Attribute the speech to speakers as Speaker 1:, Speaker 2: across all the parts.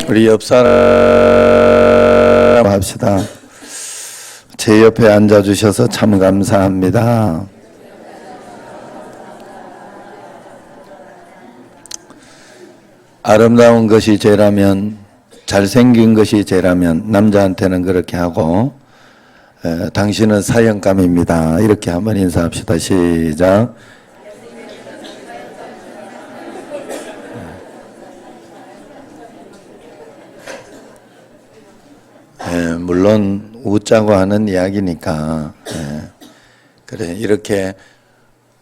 Speaker 1: 우리 옆 사람 합시다. 제 옆에 앉아주셔서 참 감사합니다. 아름다운 것이 죄라면, 잘생긴 것이 죄라면 남자한테는 그렇게 하고, 당신은 사형감입니다. 이렇게 한번 인사합시다. 시작. 물론 웃자고 하는 이야기니까 그래 이렇게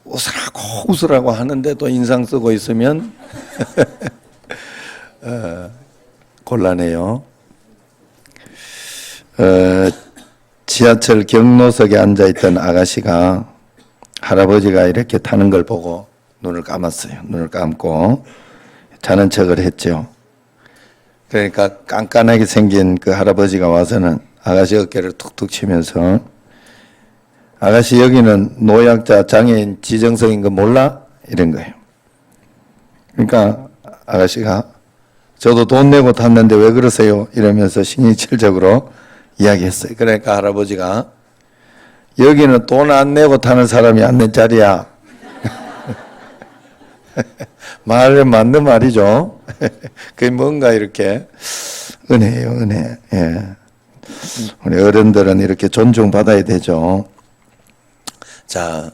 Speaker 1: 웃으라고 하는데도 인상 쓰고 있으면 곤란해요. 지하철 경로석에 앉아있던 아가씨가 할아버지가 이렇게 타는 걸 보고 눈을 감았어요. 눈을 감고 자는 척을 했죠. 그러니까 깐깐하게 생긴 그 할아버지가 와서는 아가씨 어깨를 툭툭 치면서, 아가씨 여기는 노약자 장애인 지정석인 거 몰라? 이런 거예요. 그러니까 아가씨가 저도 돈 내고 탔는데 왜 그러세요? 이러면서 신경질적으로 이야기했어요. 그러니까 할아버지가 여기는 돈 안 내고 타는 사람이 앉는 자리야. 말에 맞는 말이죠. 그게 뭔가 이렇게 은혜예요, 은혜. 예. 우리 어른들은 이렇게 존중받아야 되죠. 자,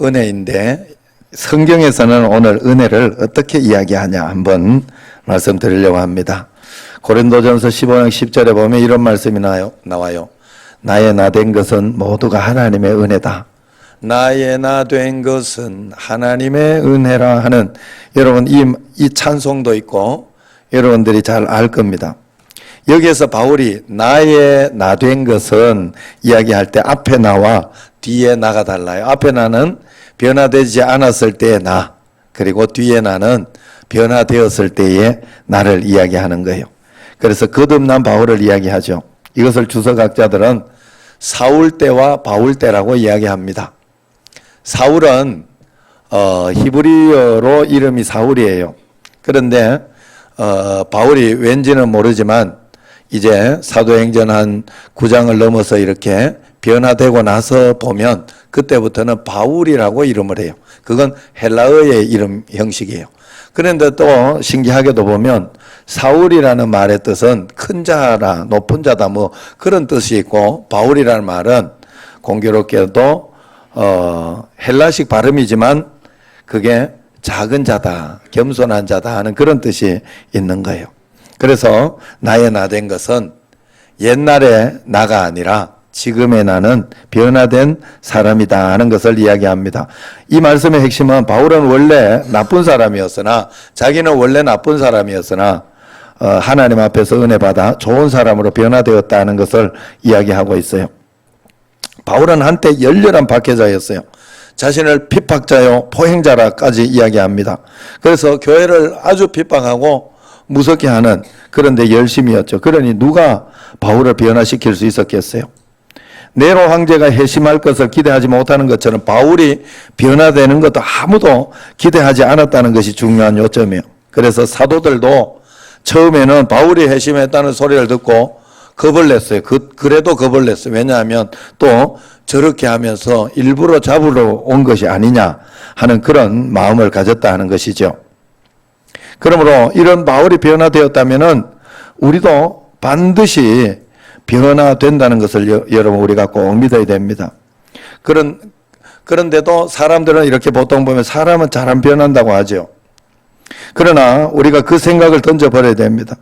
Speaker 1: 은혜인데 성경에서는 오늘 은혜를 어떻게 이야기하냐 한번 말씀드리려고 합니다. 고린도전서 15장 10절에 보면 이런 말씀이 나와요. 나의 나 된 것은 모두가 하나님의 은혜다. 나의 나 된 것은 하나님의 은혜라 하는, 여러분 이 찬송도 있고 여러분들이 잘 알 겁니다. 여기에서 바울이 나의 나 된 것은 이야기할 때 앞에 나와 뒤에 나가 달라요. 앞에 나는 변화되지 않았을 때의 나, 그리고 뒤에 나는 변화되었을 때의 나를 이야기하는 거예요. 그래서 거듭난 바울을 이야기하죠. 이것을 주석학자들은 사울 때와 바울 때라고 이야기합니다. 사울은 히브리어로 이름이 사울이에요. 그런데 바울이 왠지는 모르지만 이제 사도행전 한 9장을 넘어서 이렇게 변화되고 나서 보면 그때부터는 바울이라고 이름을 해요. 그건 헬라어의 이름 형식이에요. 그런데 또 신기하게도 보면 사울이라는 말의 뜻은 큰 자라, 높은 자다 뭐 그런 뜻이 있고, 바울이라는 말은 공교롭게도 헬라식 발음이지만 그게 작은 자다, 겸손한 자다 하는 그런 뜻이 있는 거예요. 그래서 나의 나 된 것은 옛날의 나가 아니라 지금의 나는 변화된 사람이다 하는 것을 이야기합니다. 이 말씀의 핵심은 바울은 원래 나쁜 사람이었으나, 자기는 원래 나쁜 사람이었으나 하나님 앞에서 은혜 받아 좋은 사람으로 변화되었다는 것을 이야기하고 있어요. 바울은 한때 열렬한 박해자였어요. 자신을 핍박자요 포행자라까지 이야기합니다. 그래서 교회를 아주 핍박하고 무섭게 하는, 그런데 열심이었죠. 그러니 누가 바울을 변화시킬 수 있었겠어요? 네로 황제가 회심할 것을 기대하지 못하는 것처럼 바울이 변화되는 것도 아무도 기대하지 않았다는 것이 중요한 요점이에요. 그래서 사도들도 처음에는 바울이 회심했다는 소리를 듣고 겁을 냈어요. 그래도 겁을 냈어요. 왜냐하면 또 저렇게 하면서 일부러 잡으러 온 것이 아니냐 하는 그런 마음을 가졌다 하는 것이죠. 그러므로 이런 바울이 변화되었다면은 우리도 반드시 변화된다는 것을 여러분 우리가 꼭 믿어야 됩니다. 그런데도 사람들은 이렇게 보통 보면 사람은 잘 안 변한다고 하죠. 그러나 우리가 그 생각을 던져버려야 됩니다.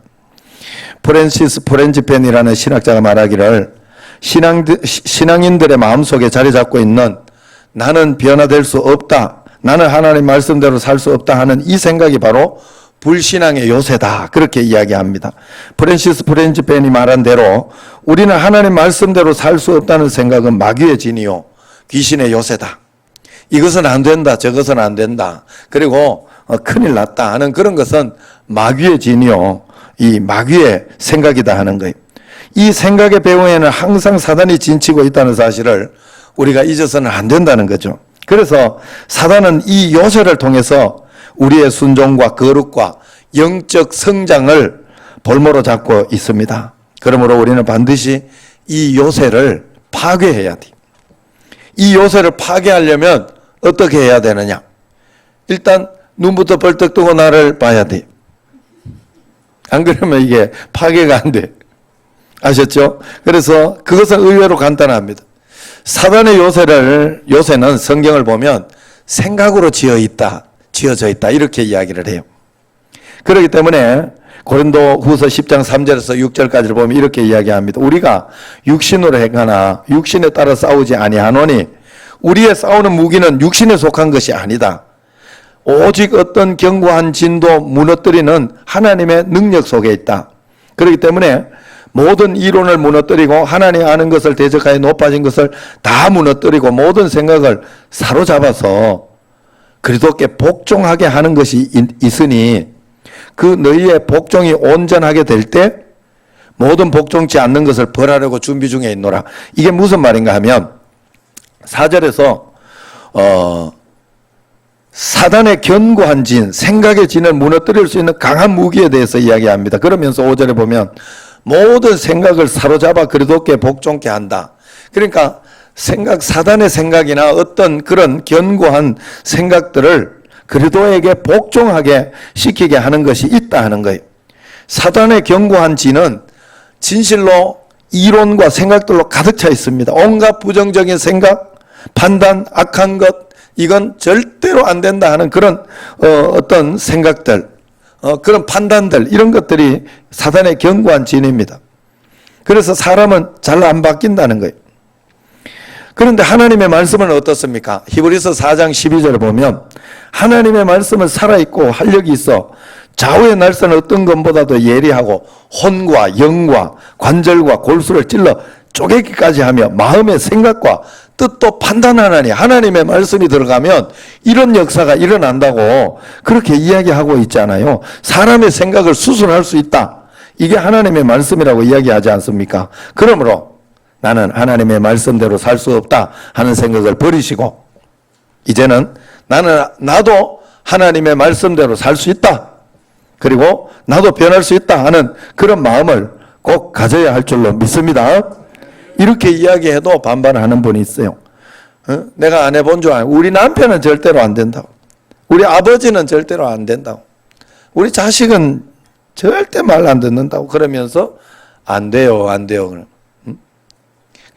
Speaker 1: 프랜시스 프렌지펜이라는 신학자가 말하기를, 신앙인들의 마음속에 자리 잡고 있는 나는 변화될 수 없다, 나는 하나님 말씀대로 살 수 없다 하는 이 생각이 바로 불신앙의 요새다, 그렇게 이야기합니다. 프랜시스 프렌지펜이 말한 대로 우리는 하나님 말씀대로 살 수 없다는 생각은 마귀의 진이요 귀신의 요새다. 이것은 안 된다, 저것은 안 된다, 그리고 큰일 났다 하는 그런 것은 마귀의 진이요 이 마귀의 생각이다 하는 거예요. 이 생각의 배후에는 항상 사단이 진치고 있다는 사실을 우리가 잊어서는 안 된다는 거죠. 그래서 사단은 이 요새를 통해서 우리의 순종과 거룩과 영적 성장을 볼모로 잡고 있습니다. 그러므로 우리는 반드시 이 요새를 파괴해야 돼. 이 요새를 파괴하려면 어떻게 해야 되느냐? 일단 눈부터 벌떡 뜨고 나를 봐야 돼. 안 그러면 이게 파괴가 안 돼. 아셨죠? 그래서 그것은 의외로 간단합니다. 사단의 요새는 성경을 보면 생각으로 지어져 있다 이렇게 이야기를 해요. 그렇기 때문에 고린도 후서 10장 3절에서 6절까지를 보면 이렇게 이야기합니다. 우리가 육신으로 행하나 육신에 따라 싸우지 아니하노니 우리의 싸우는 무기는 육신에 속한 것이 아니다. 오직 어떤 견고한 진도 무너뜨리는 하나님의 능력 속에 있다. 그렇기 때문에 모든 이론을 무너뜨리고 하나님 아는 것을 대적하여 높아진 것을 다 무너뜨리고 모든 생각을 사로잡아서 그리스도께 복종하게 하는 것이 있으니 그 너희의 복종이 온전하게 될 때 모든 복종치 않는 것을 벌하려고 준비 중에 있노라. 이게 무슨 말인가 하면 4절에서 사단의 견고한 진, 생각의 진을 무너뜨릴 수 있는 강한 무기에 대해서 이야기합니다. 그러면서 5절에 보면 모든 생각을 사로잡아 그리스도께 복종케 한다. 그러니까 사단의 생각이나 어떤 그런 견고한 생각들을 그리스도에게 복종하게 시키게 하는 것이 있다 하는 거예요. 사단의 견고한 진은 진실로 이론과 생각들로 가득 차 있습니다. 온갖 부정적인 생각, 판단, 악한 것, 이건 절대로 안 된다 하는 그런 어떤 생각들, 그런 판단들, 이런 것들이 사단의 견고한 진입니다. 그래서 사람은 잘 안 바뀐다는 거예요. 그런데 하나님의 말씀은 어떻습니까? 히브리서 4장 12절을 보면 하나님의 말씀은 살아있고 활력이 있어 좌우의 날선 어떤 것보다도 예리하고 혼과 영과 관절과 골수를 찔러 쪼개기까지 하며 마음의 생각과 뜻도 판단하나니 하나님의 말씀이 들어가면 이런 역사가 일어난다고 그렇게 이야기하고 있잖아요. 사람의 생각을 수술할 수 있다. 이게 하나님의 말씀이라고 이야기하지 않습니까? 그러므로 나는 하나님의 말씀대로 살 수 없다 하는 생각을 버리시고 이제는 나도 하나님의 말씀대로 살 수 있다. 그리고 나도 변할 수 있다 하는 그런 마음을 꼭 가져야 할 줄로 믿습니다. 이렇게 이야기해도 반발하는 분이 있어요. 내가 안 해본 줄 알고. 우리 남편은 절대로 안 된다고. 우리 아버지는 절대로 안 된다고. 우리 자식은 절대 말 안 듣는다고. 그러면서 안 돼요. 그럼.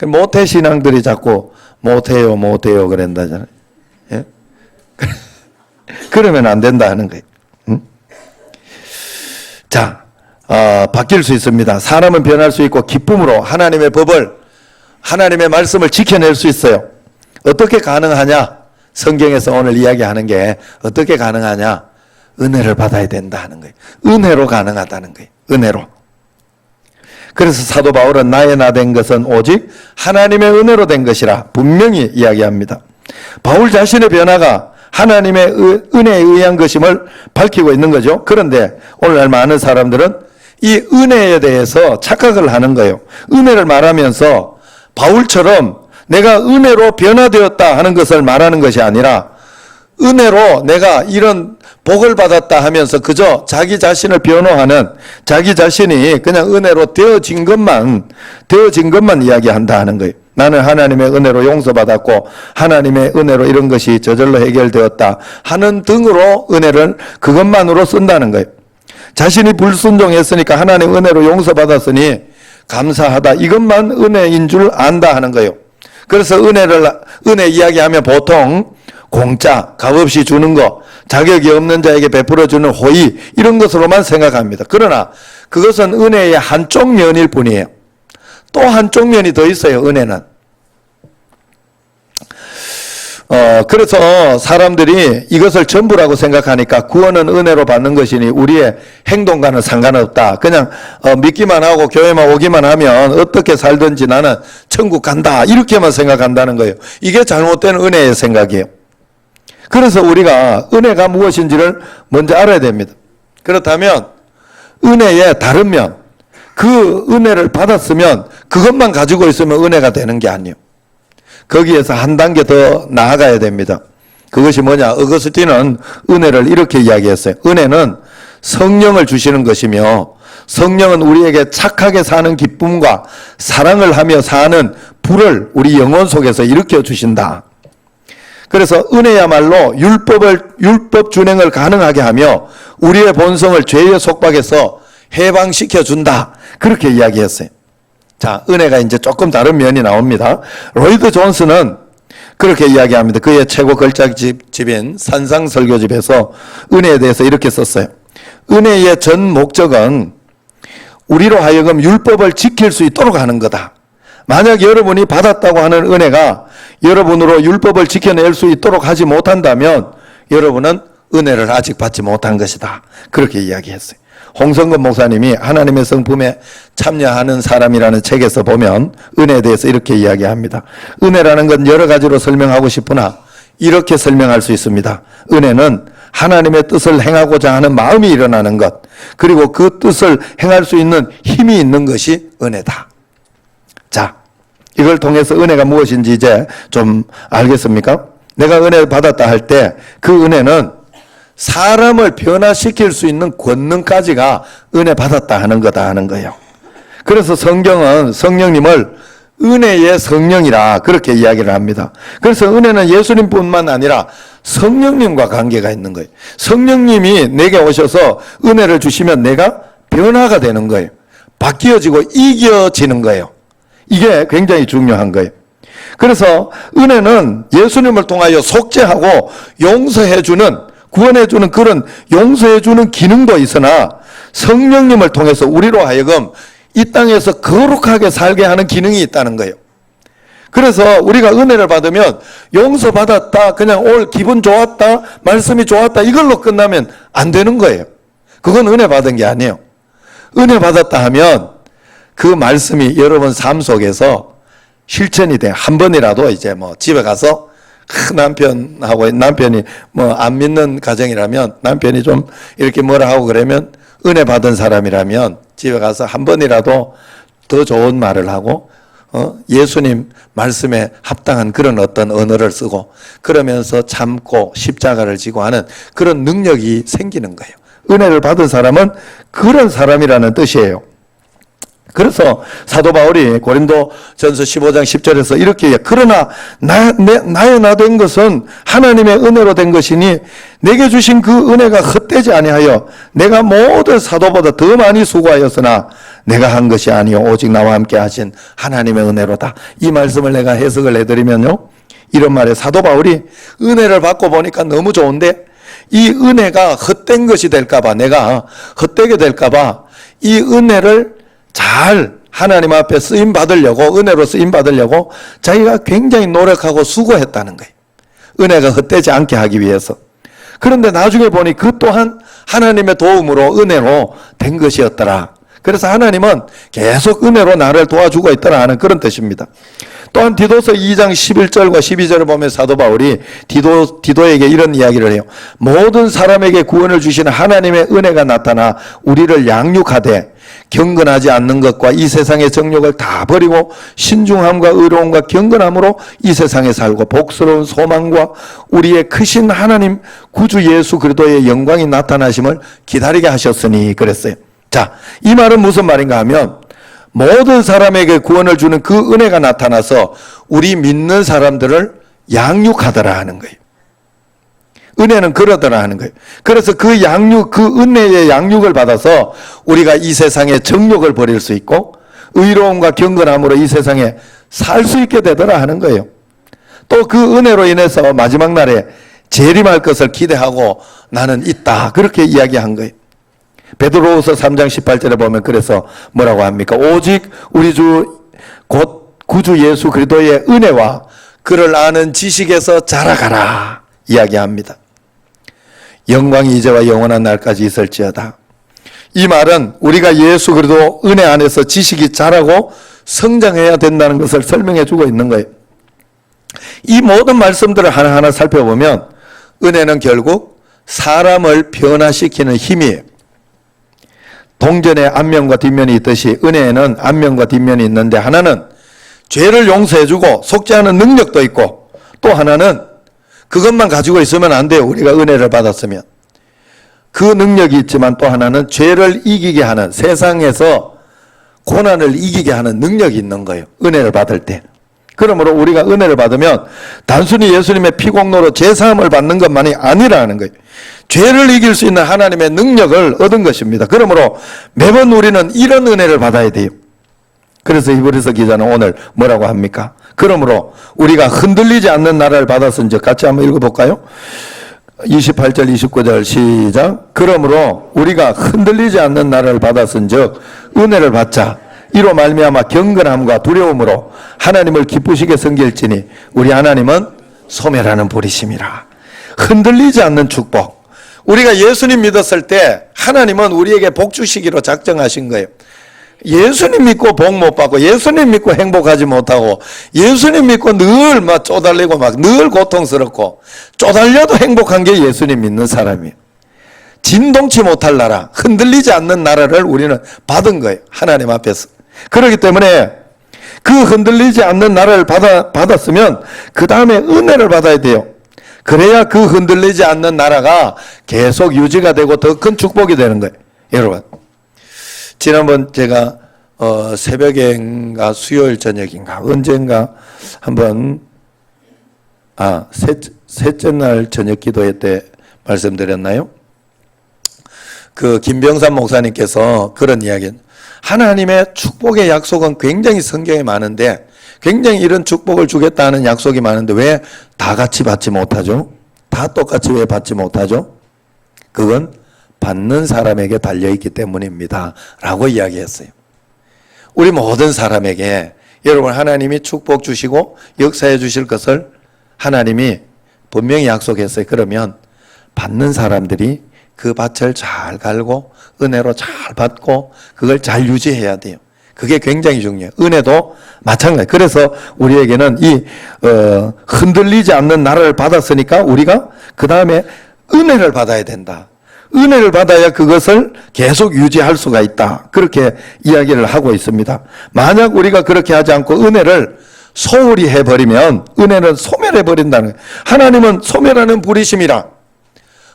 Speaker 1: 모태 신앙들이 자꾸 못해요 그런다잖아요. 예? 그러면 안 된다 하는 거예요. 자, 바뀔 수 있습니다. 사람은 변할 수 있고 기쁨으로 하나님의 법을 하나님의 말씀을 지켜낼 수 있어요. 어떻게 가능하냐? 성경에서 오늘 이야기하는 게 어떻게 가능하냐? 은혜를 받아야 된다 하는 거예요. 은혜로 가능하다는 거예요. 은혜로. 그래서 사도 바울은 나의 나 된 것은 오직 하나님의 은혜로 된 것이라 분명히 이야기합니다. 바울 자신의 변화가 하나님의 은혜에 의한 것임을 밝히고 있는 거죠. 그런데 오늘날 많은 사람들은 이 은혜에 대해서 착각을 하는 거예요. 은혜를 말하면서 바울처럼 내가 은혜로 변화되었다 하는 것을 말하는 것이 아니라 은혜로 내가 이런 복을 받았다 하면서 그저 자기 자신을 변호하는 자기 자신이 그냥 은혜로 되어진 것만 이야기한다 하는 거예요. 나는 하나님의 은혜로 용서받았고 하나님의 은혜로 이런 것이 저절로 해결되었다 하는 등으로 은혜를 그것만으로 쓴다는 거예요. 자신이 불순종했으니까 하나님 은혜로 용서받았으니 감사하다. 이것만 은혜인 줄 안다 하는 거예요. 그래서 은혜 이야기하면 보통 공짜, 값없이 주는 거, 자격이 없는 자에게 베풀어주는 호의, 이런 것으로만 생각합니다. 그러나 그것은 은혜의 한쪽 면일 뿐이에요. 또 한쪽 면이 더 있어요, 은혜는. 그래서 사람들이 이것을 전부라고 생각하니까 구원은 은혜로 받는 것이니 우리의 행동과는 상관없다. 그냥 믿기만 하고 교회만 오기만 하면 어떻게 살든지 나는 천국 간다. 이렇게만 생각한다는 거예요. 이게 잘못된 은혜의 생각이에요. 그래서 우리가 은혜가 무엇인지를 먼저 알아야 됩니다. 그렇다면 은혜의 다른 면, 그 은혜를 받았으면 그것만 가지고 있으면 은혜가 되는 게 아니에요. 거기에서 한 단계 더 나아가야 됩니다. 그것이 뭐냐? 어거스틴은 은혜를 이렇게 이야기했어요. 은혜는 성령을 주시는 것이며 성령은 우리에게 착하게 사는 기쁨과 사랑을 하며 사는 불을 우리 영혼 속에서 일으켜 주신다. 그래서 은혜야말로 율법 준행을 가능하게 하며 우리의 본성을 죄의 속박에서 해방시켜 준다. 그렇게 이야기했어요. 자, 은혜가 이제 조금 다른 면이 나옵니다. 로이드 존스는 그렇게 이야기합니다. 그의 최고 걸작집인 산상설교집에서 은혜에 대해서 이렇게 썼어요. 은혜의 전 목적은 우리로 하여금 율법을 지킬 수 있도록 하는 거다. 만약 여러분이 받았다고 하는 은혜가 여러분으로 율법을 지켜낼 수 있도록 하지 못한다면 여러분은 은혜를 아직 받지 못한 것이다. 그렇게 이야기했어요. 홍성근 목사님이 하나님의 성품에 참여하는 사람이라는 책에서 보면 은혜에 대해서 이렇게 이야기합니다. 은혜라는 건 여러 가지로 설명하고 싶으나 이렇게 설명할 수 있습니다. 은혜는 하나님의 뜻을 행하고자 하는 마음이 일어나는 것, 그리고 그 뜻을 행할 수 있는 힘이 있는 것이 은혜다. 자, 이걸 통해서 은혜가 무엇인지 이제 좀 알겠습니까? 내가 은혜를 받았다 할 때 그 은혜는 사람을 변화시킬 수 있는 권능까지가 은혜 받았다 하는 거다 하는 거예요. 그래서 성경은 성령님을 은혜의 성령이라 그렇게 이야기를 합니다. 그래서 은혜는 예수님뿐만 아니라 성령님과 관계가 있는 거예요. 성령님이 내게 오셔서 은혜를 주시면 내가 변화가 되는 거예요. 바뀌어지고 이겨지는 거예요. 이게 굉장히 중요한 거예요. 그래서 은혜는 예수님을 통하여 속죄하고 용서해주는, 구원해주는 그런 용서해주는 기능도 있으나 성령님을 통해서 우리로 하여금 이 땅에서 거룩하게 살게 하는 기능이 있다는 거예요. 그래서 우리가 은혜를 받으면 용서받았다, 그냥 올 기분 좋았다, 말씀이 좋았다 이걸로 끝나면 안 되는 거예요. 그건 은혜 받은 게 아니에요. 은혜 받았다 하면 그 말씀이 여러분 삶 속에서 실천이 돼. 한 번이라도 이제 뭐 집에 가서 남편이 뭐 안 믿는 가정이라면 남편이 좀 이렇게 뭐라 하고 그러면 은혜 받은 사람이라면 집에 가서 한 번이라도 더 좋은 말을 하고 예수님 말씀에 합당한 그런 어떤 언어를 쓰고 그러면서 참고 십자가를 지고 하는 그런 능력이 생기는 거예요. 은혜를 받은 사람은 그런 사람이라는 뜻이에요. 그래서 사도 바울이 고린도전서 15장 10절에서 이렇게 그러나 나의 나 된 것은 하나님의 은혜로 된 것이니 내게 주신 그 은혜가 헛되지 아니하여 내가 모든 사도보다 더 많이 수고하였으나 내가 한 것이 아니요 오직 나와 함께 하신 하나님의 은혜로다. 이 말씀을 내가 해석을 해드리면요, 이런 말에 사도 바울이 은혜를 받고 보니까 너무 좋은데 이 은혜가 헛된 것이 될까봐, 내가 헛되게 될까봐 이 은혜를 잘 하나님 앞에 쓰임 받으려고, 은혜로 쓰임 받으려고 자기가 굉장히 노력하고 수고했다는 거예요. 은혜가 헛되지 않게 하기 위해서. 그런데 나중에 보니 그 또한 하나님의 도움으로 은혜로 된 것이었더라. 그래서 하나님은 계속 은혜로 나를 도와주고 있더라 하는 그런 뜻입니다. 또한 디도서 2장 11절과 12절을 보면 사도 바울이 디도에게 이런 이야기를 해요. 모든 사람에게 구원을 주시는 하나님의 은혜가 나타나 우리를 양육하되 경건하지 않는 것과 이 세상의 정욕을 다 버리고 신중함과 의로움과 경건함으로 이 세상에 살고 복스러운 소망과 우리의 크신 하나님 구주 예수 그리스도의 영광이 나타나심을 기다리게 하셨으니 그랬어요. 자, 이 말은 무슨 말인가 하면 모든 사람에게 구원을 주는 그 은혜가 나타나서 우리 믿는 사람들을 양육하더라 하는 거예요. 은혜는 그러더라 하는 거예요. 그래서 그 양육, 그 은혜의 양육을 받아서 우리가 이 세상에 정욕을 버릴 수 있고 의로움과 경건함으로 이 세상에 살 수 있게 되더라 하는 거예요. 또 그 은혜로 인해서 마지막 날에 재림할 것을 기대하고 나는 있다. 그렇게 이야기한 거예요. 베드로후서 3장 18절에 보면 그래서 뭐라고 합니까? 오직 우리 주 곧 구주 예수 그리스도의 은혜와 그를 아는 지식에서 자라가라 이야기합니다. 영광이 이제와 영원한 날까지 있을지어다. 이 말은 우리가 예수 그리스도 은혜 안에서 지식이 자라고 성장해야 된다는 것을 설명해 주고 있는 거예요. 이 모든 말씀들을 하나하나 살펴보면 은혜는 결국 사람을 변화시키는 힘이에요. 동전에 앞면과 뒷면이 있듯이 은혜에는 앞면과 뒷면이 있는데 하나는 죄를 용서해주고 속죄하는 능력도 있고 또 하나는 그것만 가지고 있으면 안 돼요. 우리가 은혜를 받았으면 그 능력이 있지만 또 하나는 죄를 이기게 하는, 세상에서 고난을 이기게 하는 능력이 있는 거예요. 은혜를 받을 때. 그러므로 우리가 은혜를 받으면 단순히 예수님의 피공로로 죄사함을 받는 것만이 아니라는 거예요. 죄를 이길 수 있는 하나님의 능력을 얻은 것입니다. 그러므로 매번 우리는 이런 은혜를 받아야 돼요. 그래서 히브리서 기자는 오늘 뭐라고 합니까? 그러므로 우리가 흔들리지 않는 나라를 받았은즉, 같이 한번 읽어볼까요? 28절 29절 시작. 그러므로 우리가 흔들리지 않는 나라를 받았은즉 은혜를 받자. 이로 말미암아 경건함과 두려움으로 하나님을 기쁘시게 섬길지니 우리 하나님은 소멸하는 불이심이라. 흔들리지 않는 축복. 우리가 예수님 믿었을 때 하나님은 우리에게 복 주시기로 작정하신 거예요. 예수님 믿고 복 못 받고, 예수님 믿고 행복하지 못하고, 예수님 믿고 늘 막 쪼달리고 막 늘 고통스럽고, 쪼달려도 행복한 게 예수님 믿는 사람이에요. 진동치 못할 나라, 흔들리지 않는 나라를 우리는 받은 거예요. 하나님 앞에서. 그렇기 때문에 그 흔들리지 않는 나라를 받았으면 그 다음에 은혜를 받아야 돼요. 그래야 그 흔들리지 않는 나라가 계속 유지가 되고 더 큰 축복이 되는 거예요. 여러분, 지난번 제가 새벽인가 수요일 저녁인가 언젠가 한번 셋째 날 저녁 기도회 때 말씀드렸나요? 그 김병삼 목사님께서 그런 이야기, 하나님의 축복의 약속은 굉장히 성경에 많은데, 굉장히 이런 축복을 주겠다는 약속이 많은데 왜 다 같이 받지 못하죠? 다 똑같이 왜 받지 못하죠? 그건 받는 사람에게 달려있기 때문입니다 라고 이야기했어요. 우리 모든 사람에게 여러분, 하나님이 축복 주시고 역사해 주실 것을 하나님이 분명히 약속했어요. 그러면 받는 사람들이 그 밭을 잘 갈고 은혜로 잘 받고 그걸 잘 유지해야 돼요. 그게 굉장히 중요해요. 은혜도 마찬가지. 그래서 우리에게는 이 흔들리지 않는 나라를 받았으니까 우리가 그 다음에 은혜를 받아야 된다. 은혜를 받아야 그것을 계속 유지할 수가 있다. 그렇게 이야기를 하고 있습니다. 만약 우리가 그렇게 하지 않고 은혜를 소홀히 해버리면 은혜는 소멸해버린다는 거예요. 하나님은 소멸하는 불이심이라.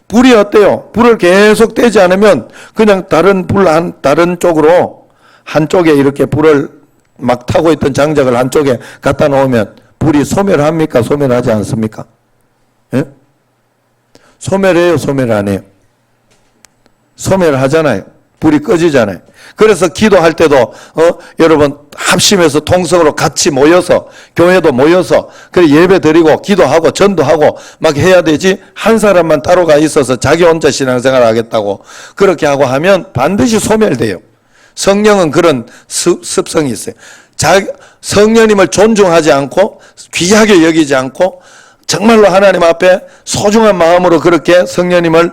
Speaker 1: 불이 어때요? 불을 계속 떼지 않으면 그냥 다른 쪽으로, 한쪽에 이렇게 불을 막 타고 있던 장작을 한쪽에 갖다 놓으면 불이 소멸합니까? 소멸하지 않습니까? 예? 소멸해요? 소멸 안 해요? 소멸하잖아요. 불이 꺼지잖아요. 그래서 기도할 때도 여러분 합심해서 통성으로 같이 모여서, 교회도 모여서 그래 예배 드리고 기도하고 전도하고 막 해야 되지, 한 사람만 따로 가 있어서 자기 혼자 신앙생활 하겠다고 그렇게 하고 하면 반드시 소멸돼요. 성령은 그런 습성이 있어요. 성령님을 존중하지 않고 귀하게 여기지 않고 정말로 하나님 앞에 소중한 마음으로 그렇게 성령님을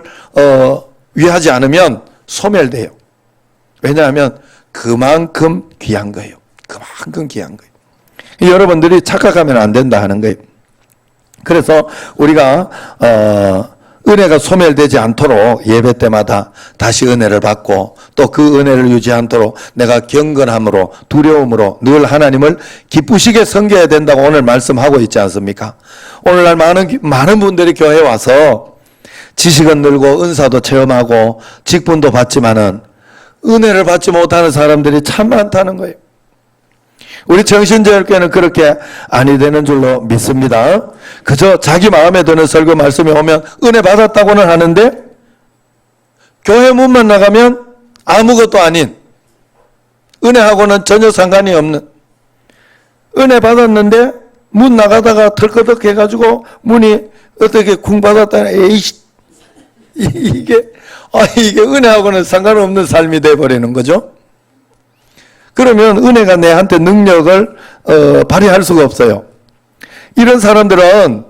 Speaker 1: 위하지 않으면 소멸돼요. 왜냐하면 그만큼 귀한 거예요. 그만큼 귀한 거예요. 여러분들이 착각하면 안 된다 하는 거예요. 그래서 우리가 은혜가 소멸되지 않도록 예배 때마다 다시 은혜를 받고 또 그 은혜를 유지하도록 내가 경건함으로 두려움으로 늘 하나님을 기쁘시게 섬겨야 된다고 오늘 말씀하고 있지 않습니까? 오늘날 많은 분들이 교회에 와서 지식은 늘고 은사도 체험하고 직분도 받지만은 은혜를 받지 못하는 사람들이 참 많다는 거예요. 우리 정신제일교회는 그렇게 아니 되는 줄로 믿습니다. 그저 자기 마음에 드는 설교 말씀이 오면 은혜 받았다고는 하는데 교회 문만 나가면 아무것도 아닌, 은혜하고는 전혀 상관이 없는, 은혜 받았는데 문 나가다가 덜커덕 해가지고 문이 어떻게 쿵 받았다는, 에이씨, 이게 은혜하고는 상관없는 삶이 돼버리는 거죠. 그러면 은혜가 내한테 능력을 발휘할 수가 없어요. 이런 사람들은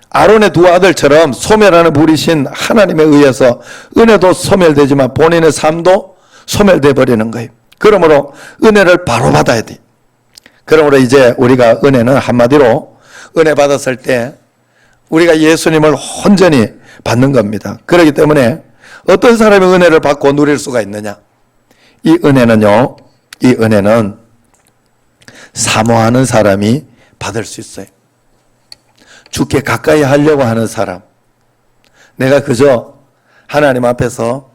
Speaker 1: 아론의 두 아들처럼 소멸하는 불이신 하나님에 의해서 은혜도 소멸되지만 본인의 삶도 소멸돼 버리는 거예요. 그러므로 은혜를 바로 받아야 돼. 그러므로 이제 우리가 은혜는 한마디로 은혜 받았을 때 우리가 예수님을 온전히 받는 겁니다. 그렇기 때문에 어떤 사람이 은혜를 받고 누릴 수가 있느냐? 이 은혜는 사모하는 사람이 받을 수 있어요. 주께 가까이 하려고 하는 사람. 내가 그저 하나님 앞에서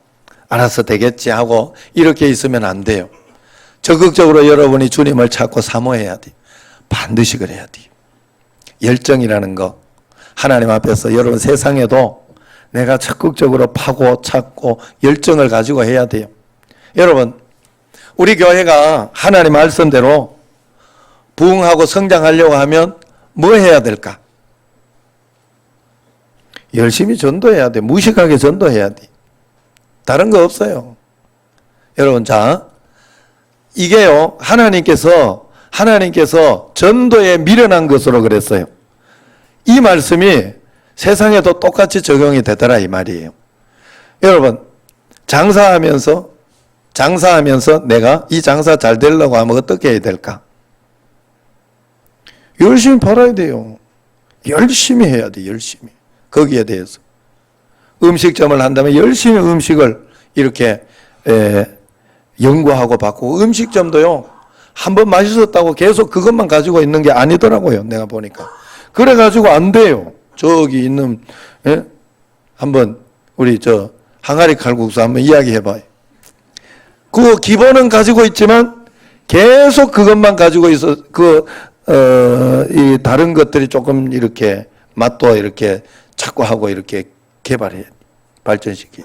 Speaker 1: 알아서 되겠지 하고 이렇게 있으면 안 돼요. 적극적으로 여러분이 주님을 찾고 사모해야 돼요. 반드시 그래야 돼요. 열정이라는 거, 하나님 앞에서 여러분 세상에도 내가 적극적으로 파고 찾고 열정을 가지고 해야 돼요. 여러분, 우리 교회가 하나님 말씀대로 부흥하고 성장하려고 하면 뭐 해야 될까? 열심히 전도해야 돼. 무식하게 전도해야 돼. 다른 거 없어요. 여러분, 자, 이게요, 하나님께서 전도에 미련한 것으로 그랬어요. 이 말씀이 세상에도 똑같이 적용이 되더라 이 말이에요. 여러분, 장사하면서 내가 이 장사 잘 되려고 하면 어떻게 해야 될까? 열심히 팔아야 돼요. 열심히 해야 돼, 열심히. 거기에 대해서. 음식점을 한다면 열심히 음식을 이렇게 연구하고 바꾸고, 음식점도요, 한번 맛있었다고 계속 그것만 가지고 있는 게 아니더라고요. 내가 보니까. 그래가지고 안 돼요. 저기 있는, 한번 우리 항아리 칼국수 한번 이야기해봐요. 그 기본은 가지고 있지만 계속 그것만 가지고 있어, 이 다른 것들이 조금 이렇게 맛도 이렇게 찾고 하고 이렇게 개발해, 발전시키.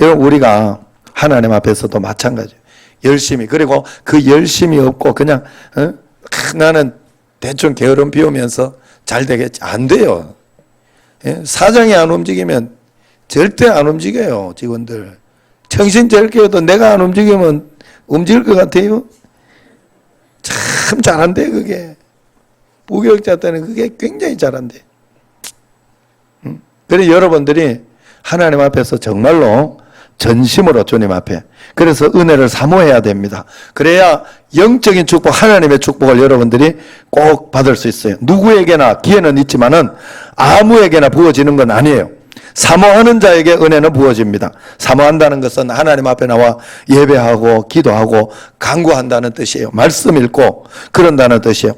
Speaker 1: 여러분, 우리가 하나님 앞에서도 마찬가지예요. 열심히. 그리고 그 열심이 없고 그냥 나는 대충 게으름 피우면서 잘 되겠지. 안 돼요. 사장이 안 움직이면 절대 안 움직여요. 직원들. 정신차릴게도 내가 안 움직이면 움직일 것 같아요. 참 잘한대 그게. 부교육자 때는 그게 굉장히 잘한대. 그래서 여러분들이 하나님 앞에서 정말로 전심으로 주님 앞에, 그래서 은혜를 사모해야 됩니다. 그래야 영적인 축복, 하나님의 축복을 여러분들이 꼭 받을 수 있어요. 누구에게나 기회는 있지만은 아무에게나 부어지는 건 아니에요. 사모하는 자에게 은혜는 부어집니다. 사모한다는 것은 하나님 앞에 나와 예배하고 기도하고 간구한다는 뜻이에요. 말씀 읽고 그런다는 뜻이에요.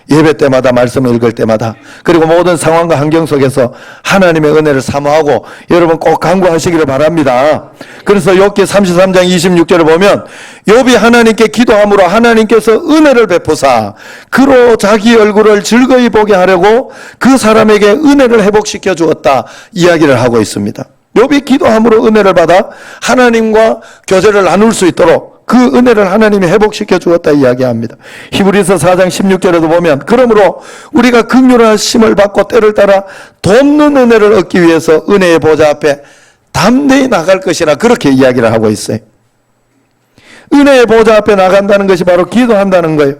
Speaker 1: 예배 때마다 말씀 읽을 때마다, 그리고 모든 상황과 환경 속에서 하나님의 은혜를 사모하고 여러분 꼭 간구하시기를 바랍니다. 그래서 욥기 33장 26절을 보면 욥이 하나님께 기도함으로 하나님께서 은혜를 베푸사 그로 자기 얼굴을 즐거이 보게 하려고 그 사람에게 은혜를 회복시켜 주었다 이야기를 하고 있습니다. 욥이 기도함으로 은혜를 받아 하나님과 교제를 나눌 수 있도록 그 은혜를 하나님이 회복시켜 주었다 이야기합니다. 히브리서 4장 16절에도 보면 그러므로 우리가 긍휼하심을 받고 때를 따라 돕는 은혜를 얻기 위해서 은혜의 보좌 앞에 담대히 나갈 것이라 그렇게 이야기를 하고 있어요. 은혜의 보좌 앞에 나간다는 것이 바로 기도한다는 거예요.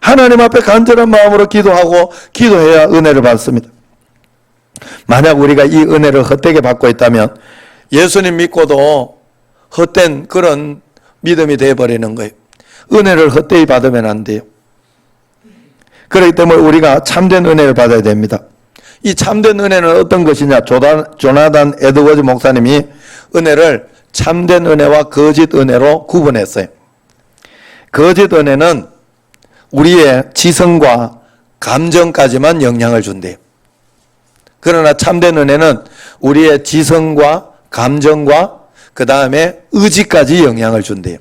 Speaker 1: 하나님 앞에 간절한 마음으로 기도하고 기도해야 은혜를 받습니다. 만약 우리가 이 은혜를 헛되게 받고 있다면 예수님 믿고도 헛된 그런 믿음이 되어버리는 거예요. 은혜를 헛되이 받으면 안 돼요. 그렇기 때문에 우리가 참된 은혜를 받아야 됩니다. 이 참된 은혜는 어떤 것이냐? 조나단 에드워즈 목사님이 은혜를 참된 은혜와 거짓 은혜로 구분했어요. 거짓 은혜는 우리의 지성과 감정까지만 영향을 준대요. 그러나 참된 은혜는 우리의 지성과 감정과 그 다음에 의지까지 영향을 준대요.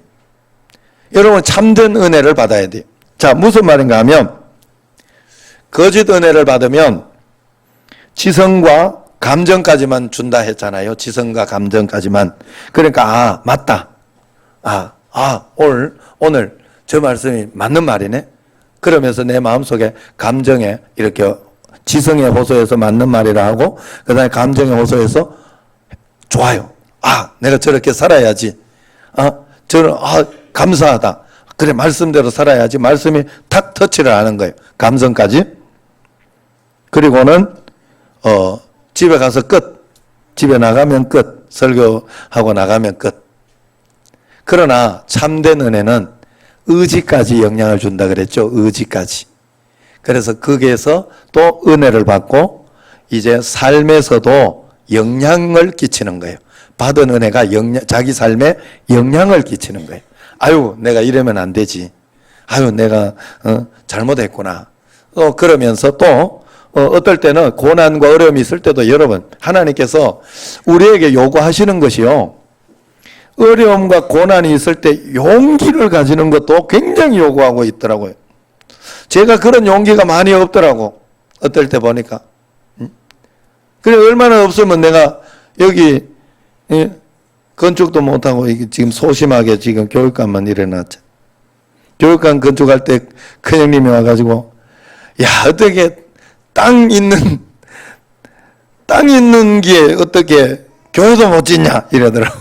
Speaker 1: 여러분, 참된 은혜를 받아야 돼요. 자, 무슨 말인가 하면 거짓 은혜를 받으면 지성과 감정까지만 준다 했잖아요. 지성과 감정까지만. 그러니까 맞다. 오늘 저 말씀이 맞는 말이네. 그러면서 내 마음속에 감정에 이렇게 지성의 호소에서 맞는 말이라 하고 그 다음에 감정의 호소에서 좋아요. 내가 저렇게 살아야지. 감사하다. 그래, 말씀대로 살아야지. 말씀이 탁 터치를 하는 거예요. 감성까지. 그리고는, 집에 가서 끝. 집에 나가면 끝. 설교하고 나가면 끝. 그러나 참된 은혜는 의지까지 영향을 준다 그랬죠. 의지까지. 그래서 거기에서 또 은혜를 받고 이제 삶에서도 영향을 끼치는 거예요. 받은 은혜가 자기 삶에 영향을 끼치는 거예요. 내가 이러면 안 되지. 내가 잘못했구나. 그러면서 또 어떨 때는 고난과 어려움이 있을 때도 여러분, 하나님께서 우리에게 요구하시는 것이요, 어려움과 고난이 있을 때 용기를 가지는 것도 굉장히 요구하고 있더라고요. 제가 그런 용기가 많이 없더라고. 어떨 때 보니까. 그래, 얼마나 없으면 내가 여기, 건축도 못하고 지금 소심하게 지금 교육관만 일어났죠. 교육관 건축할 때 큰형님이 와가지고, 야, 어떻게 땅 있는 게 어떻게 교회도 못 짓냐? 이러더라고.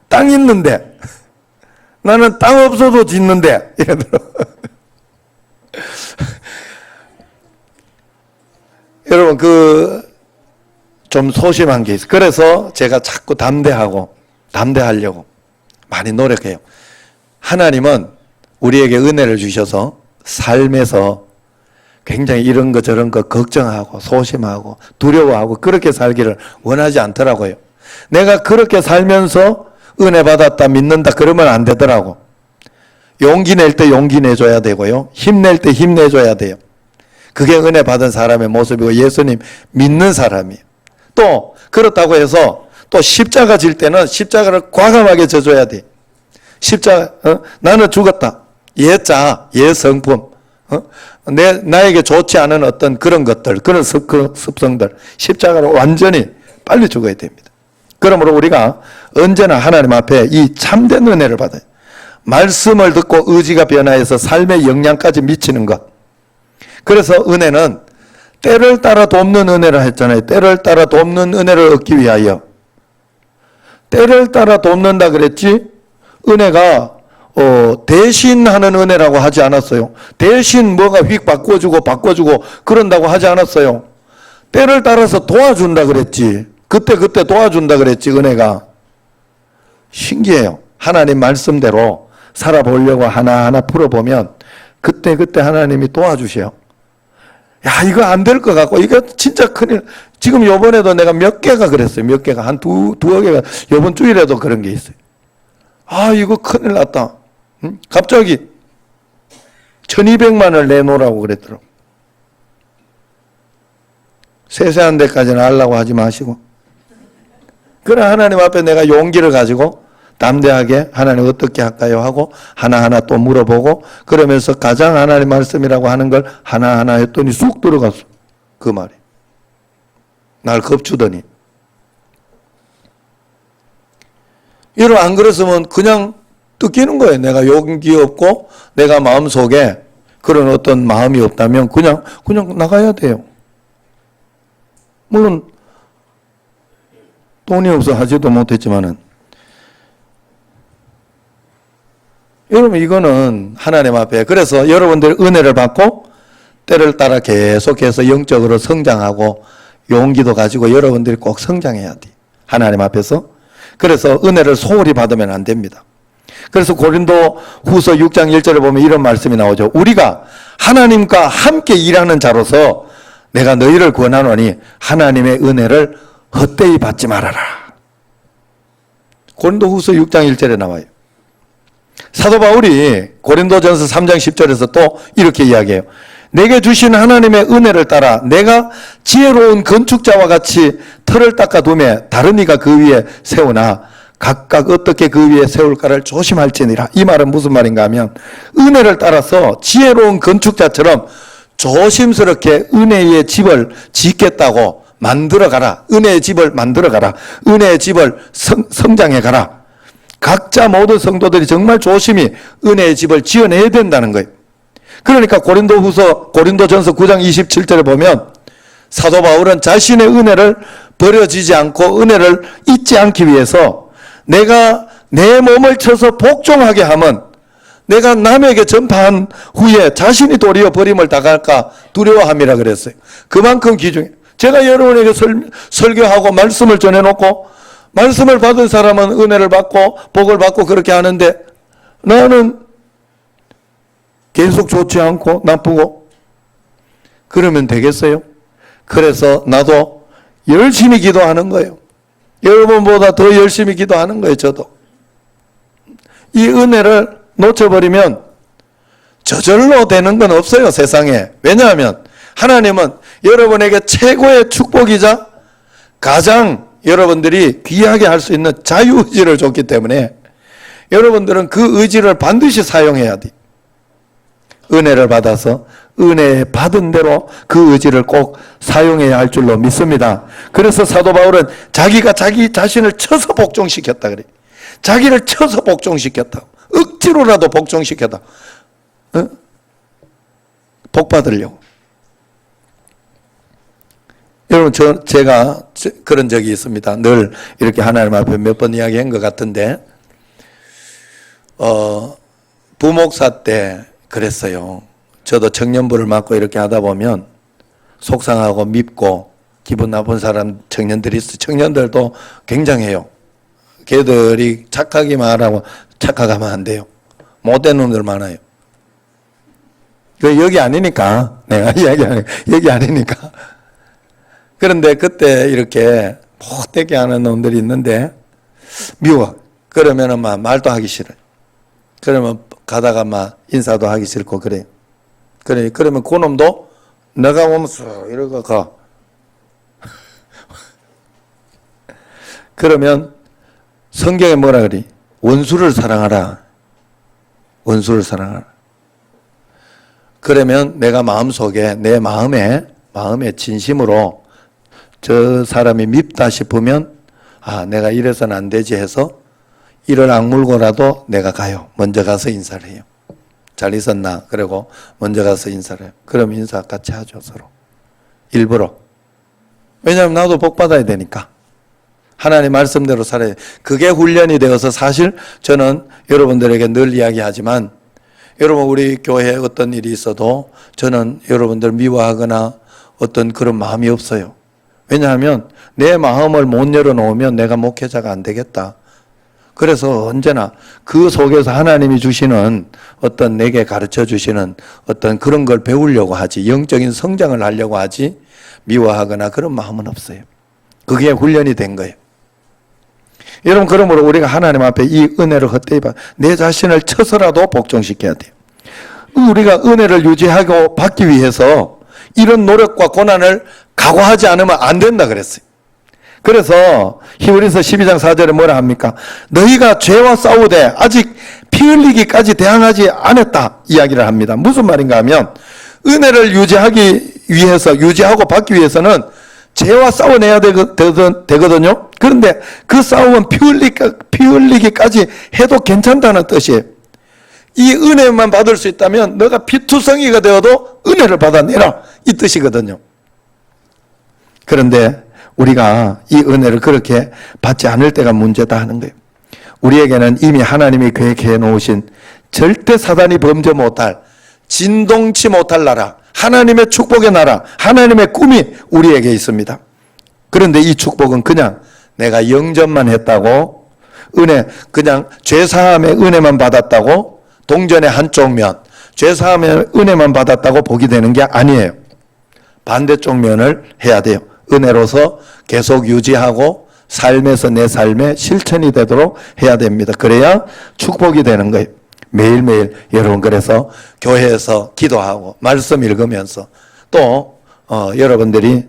Speaker 1: 땅 있는데. 나는 땅 없어도 짓는데. 이러더라고. 여러분, 좀 소심한 게 있어요. 그래서 제가 자꾸 담대하려고 많이 노력해요. 하나님은 우리에게 은혜를 주셔서 삶에서 굉장히 이런 거 저런 거 걱정하고 소심하고 두려워하고 그렇게 살기를 원하지 않더라고요. 내가 그렇게 살면서 은혜 받았다 믿는다 그러면 안 되더라고. 용기 낼 때 용기 내줘야 되고요. 힘낼 때 힘내줘야 돼요. 그게 은혜 받은 사람의 모습이고 예수님 믿는 사람이에요. 또 그렇다고 해서 또 십자가 질 때는 십자가를 과감하게 져줘야 돼. 십자가, 나는 죽었다. 예자, 예성품, 나에게 좋지 않은 어떤 그런 것들, 그런 습성들, 십자가로 완전히 빨리 죽어야 됩니다. 그러므로 우리가 언제나 하나님 앞에 이 참된 은혜를 받아요. 말씀을 듣고 의지가 변화해서 삶의 영향까지 미치는 것. 그래서 은혜는 때를 따라 돕는 은혜라 했잖아요. 때를 따라 돕는 은혜를 얻기 위하여. 때를 따라 돕는다 그랬지, 은혜가 대신하는 은혜라고 하지 않았어요. 대신 뭐가 휙 바꿔주고 그런다고 하지 않았어요. 때를 따라서 도와준다 그랬지. 그때 도와준다 그랬지, 은혜가. 신기해요. 하나님 말씀대로 살아보려고 하나하나 풀어보면 그때 하나님이 도와주셔요. 야, 이거 안 될 것 같고, 이거 진짜 큰일. 지금 요번에도 내가 몇 개가 그랬어요. 몇 개가. 한 두어 개가. 요번 주일에도 그런 게 있어요. 아, 이거 큰일 났다. 응? 갑자기 1200만을 내놓으라고 그랬더라고. 세세한 데까지는 하려고 하지 마시고. 그래, 하나님 앞에 내가 용기를 가지고 담대하게 하나님 어떻게 할까요? 하고 하나하나 또 물어보고 그러면서 가장 하나님 말씀이라고 하는 걸 하나하나 했더니 쑥 들어갔어. 그 말이. 날 겁주더니. 여러분 안 그랬으면 그냥 뜯기는 거예요. 내가 용기 없고 내가 마음속에 그런 어떤 마음이 없다면 그냥 나가야 돼요. 물론 돈이 없어 하지도 못했지만은 여러분 이거는 하나님 앞에 그래서 여러분들 은혜를 받고 때를 따라 계속해서 영적으로 성장하고 용기도 가지고 여러분들이 꼭 성장해야 돼. 하나님 앞에서. 그래서 은혜를 소홀히 받으면 안 됩니다. 그래서 고린도 후서 6장 1절에 보면 이런 말씀이 나오죠. 우리가 하나님과 함께 일하는 자로서 내가 너희를 권하노니 하나님의 은혜를 헛되이 받지 말아라. 고린도 후서 6장 1절에 나와요. 사도 바울이 고린도전서 3장 10절에서 또 이렇게 이야기해요. 내게 주신 하나님의 은혜를 따라 내가 지혜로운 건축자와 같이 틀을 닦아두매 다른 이가 그 위에 세우나 각각 어떻게 그 위에 세울까를 조심할지니라. 이 말은 무슨 말인가 하면 은혜를 따라서 지혜로운 건축자처럼 조심스럽게 은혜의 집을 짓겠다고 만들어가라. 은혜의 집을 만들어가라. 은혜의 집을 성장해가라. 각자 모든 성도들이 정말 조심히 은혜의 집을 지어내야 된다는 거예요. 그러니까 고린도전서 9장 27절에 보면 사도 바울은 자신의 은혜를 버려지지 않고 은혜를 잊지 않기 위해서 내가 내 몸을 쳐서 복종하게 하면 내가 남에게 전파한 후에 자신이 도리어 버림을 당할까 두려워함이라 그랬어요. 그만큼 귀중해요. 제가 여러분에게 설교하고 말씀을 전해놓고 말씀을 받은 사람은 은혜를 받고 복을 받고 그렇게 하는데 나는 계속 좋지 않고 나쁘고 그러면 되겠어요? 그래서 나도 열심히 기도하는 거예요. 여러분보다 더 열심히 기도하는 거예요. 저도. 이 은혜를 놓쳐버리면 저절로 되는 건 없어요. 세상에. 왜냐하면 하나님은 여러분에게 최고의 축복이자 가장 여러분들이 귀하게 할 수 있는 자유의지를 줬기 때문에 여러분들은 그 의지를 반드시 사용해야 돼. 은혜를 받아서 은혜 받은 대로 그 의지를 꼭 사용해야 할 줄로 믿습니다. 그래서 사도 바울은 자기가 자기 자신을 쳐서 복종시켰다 그래. 자기를 쳐서 복종시켰다. 억지로라도 복종시켰다. 복 받으려고. 여러분, 제가 그런 적이 있습니다. 늘 이렇게 하나님 앞에 몇 번 이야기한 것 같은데, 부목사 때 그랬어요. 저도 청년부를 맡고 이렇게 하다 보면 속상하고 밉고 기분 나쁜 사람 청년들이 있어요. 청년들도 굉장해요. 걔들이 착하기만 하고 착각하면 안 돼요. 못된 놈들 많아요. 여기 아니니까 내가 이야기하는 여기 아니니까. 그런데 그때 이렇게 못되게 하는 놈들이 있는데 미워. 그러면은 막 말도 하기 싫어요. 그러면 가다가 막 인사도 하기 싫고 그래요. 그러면 그 놈도 내가 오면서 이러고 가. 그러면 성경에 뭐라 그래? 원수를 사랑하라. 원수를 사랑하라. 그러면 내가 마음속에 내 마음에 진심으로 저 사람이 밉다 싶으면 아 내가 이래서는 안 되지 해서 이를 악물고라도 내가 가요. 먼저 가서 인사를 해요. 잘 있었나? 그리고 먼저 가서 인사를 해요. 그럼 인사 같이 하죠 서로. 일부러. 왜냐하면 나도 복 받아야 되니까. 하나님 말씀대로 살아야 돼. 그게 훈련이 되어서 사실 저는 여러분들에게 늘 이야기하지만 여러분 우리 교회에 어떤 일이 있어도 저는 여러분들 미워하거나 어떤 그런 마음이 없어요. 왜냐하면 내 마음을 못 열어놓으면 내가 목회자가 안 되겠다. 그래서 언제나 그 속에서 하나님이 주시는 어떤 내게 가르쳐 주시는 어떤 그런 걸 배우려고 하지 영적인 성장을 하려고 하지 미워하거나 그런 마음은 없어요. 그게 훈련이 된 거예요. 여러분 그러므로 우리가 하나님 앞에 이 은혜를 헛되이 내 자신을 쳐서라도 복종시켜야 돼요. 우리가 은혜를 유지하고 받기 위해서 이런 노력과 고난을 각오하지 않으면 안 된다 그랬어요. 그래서 히브리서 12장 4절에 뭐라 합니까? 너희가 죄와 싸우되 아직 피 흘리기까지 대항하지 않았다 이야기를 합니다. 무슨 말인가 하면 은혜를 유지하고 받기 위해서는 죄와 싸워내야 되거든요. 그런데 그 싸움은 피 흘리기까지 해도 괜찮다는 뜻이에요. 이 은혜만 받을 수 있다면 너가 피투성이가 되어도 은혜를 받아내라 이 뜻이거든요. 그런데 우리가 이 은혜를 그렇게 받지 않을 때가 문제다 하는 거예요. 우리에게는 이미 하나님이 계획해 놓으신 절대 사단이 범죄 못할 진동치 못할 나라 하나님의 축복의 나라 하나님의 꿈이 우리에게 있습니다. 그런데 이 축복은 그냥 내가 영접만 했다고 그냥 죄사함의 은혜만 받았다고 동전의 한쪽 면 죄사함의 은혜만 받았다고 보게 되는 게 아니에요. 반대쪽 면을 해야 돼요. 은혜로서 계속 유지하고 삶에서 내 삶의 실천이 되도록 해야 됩니다. 그래야 축복이 되는 거예요. 매일매일 여러분 그래서 교회에서 기도하고 말씀 읽으면서 또 여러분들이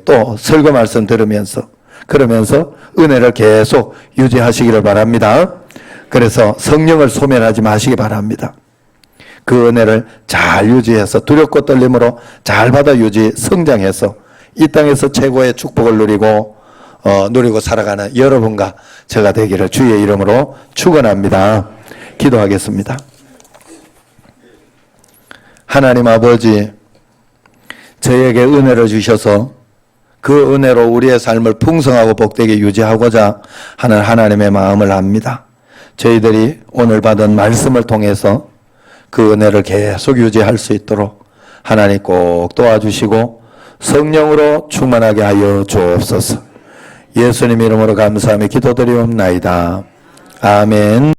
Speaker 1: 또 설교 말씀 들으면서 그러면서 은혜를 계속 유지하시기를 바랍니다. 그래서 성령을 소멸하지 마시기 바랍니다. 그 은혜를 잘 유지해서 두렵고 떨림으로 잘 받아 성장해서 이 땅에서 최고의 축복을 누리고 살아가는 여러분과 제가 되기를 주의 이름으로 축원합니다. 기도하겠습니다. 하나님 아버지, 저에게 은혜를 주셔서 그 은혜로 우리의 삶을 풍성하고 복되게 유지하고자 하는 하나님의 마음을 압니다. 저희들이 오늘 받은 말씀을 통해서 그 은혜를 계속 유지할 수 있도록 하나님 꼭 도와주시고 성령으로 충만하게 하여 주옵소서. 예수님 이름으로 감사하며 기도드리옵나이다. 아멘.